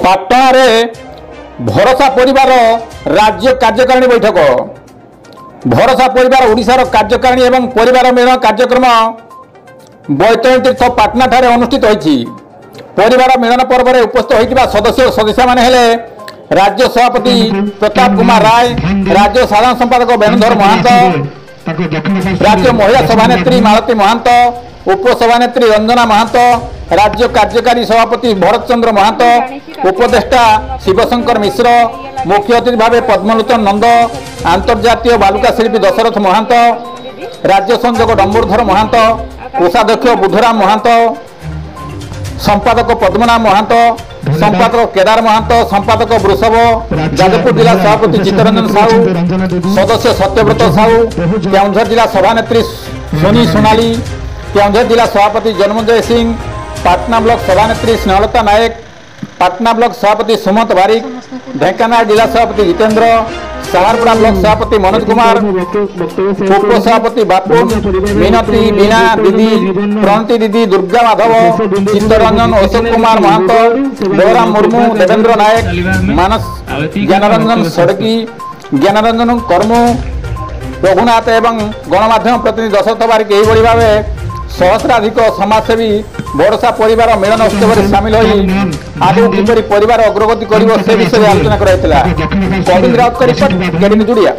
ପାଟଣାରେ ଭରସା ପରିବାର ରାଜ୍ୟ କାର୍ଯ୍ୟକାରିଣୀ ବୈଠକ। ଭରସା ପରିବାର ଓଡ଼ିଶାର କାର୍ଯ୍ୟକାରିଣୀ ଏବଂ ପରିବାର ମିଳନ କାର୍ଯ୍ୟକ୍ରମ ବୈତରଣୀ ତୀର୍ଥ ପାଟନାଠାରେ ଅନୁଷ୍ଠିତ ହୋଇଛି। ପରିବାର ମିଳନ ପର୍ବରେ ଉପସ୍ଥିତ ହୋଇଥିବା ସଦସ୍ୟମାନେ ହେଲେ ରାଜ୍ୟ ସଭାପତି ପ୍ରତାପ କୁମାର ରାୟ, ରାଜ୍ୟ ସାଧାରଣ ସମ୍ପାଦକ ବେଣୁଧର ମହାନ୍ତ, ରାଜ୍ୟ ମହିଳା ସଭାନେତ୍ରୀ ମାଳତୀ ମହାନ୍ତ, ଉପସଭାନେତ୍ରୀ ରଞ୍ଜନା ମହାନ୍ତ, राज्य कार्यकारी सभापति भरत चंद्र महांत, उपदेष्टा शिवशंकर मिश्र, मुख्य अतिथि भाव पद्मलोचन नंद, अंतर्जातीय बालुका शिल्पी दशरथ महांत, राज्य संयोजक डम्बरधर महांत, कोषाध्यक्ष बुधराम महांत, संपादक पद्मनाभ महांत, संपादक केदार महांत, संपादक वृषभ, जाजपुर जिला सभापति चित्तरंजन साहू, सदस्य सत्यव्रत साहू, केउंझर जिला सभानेत्री सोनी सोनाली, केउंझर जिला सभापति जन्मजय सिंह, पाटना ब्लॉक सभानेत्री स्नेहलता नायक, पाटना ब्लॉक सभापति सुमंत बारिक, ढेंकानाल जिला सभापति जितेंद्र, सहारपुरा ब्लॉक सभापति मनोज कुमार, उप सभापति बापुन, मिनती बीना दीदी, प्रणति दीदी, दुर्गा माधव, चित्तरंजन, अशोक कुमार महंत, देवराम मुर्मू, देवेंद्र नायक, मानस ज्ञानरंजन सड़की, ज्ञानरंजन कर्मू, रघुनाथ एवं गणमाध्यम प्रतिनिधि दशरथ बारिक यही भाव सहस्राधिक समाजसेवी भरोसा परिवार मिलन उत्सव सामिल होई आगु किपरि परिवार अग्रगति करिवो से विषय आलोचना कराइतिला। गोविंद राउत का रिपोर्ट, केडीनी जुड़िया।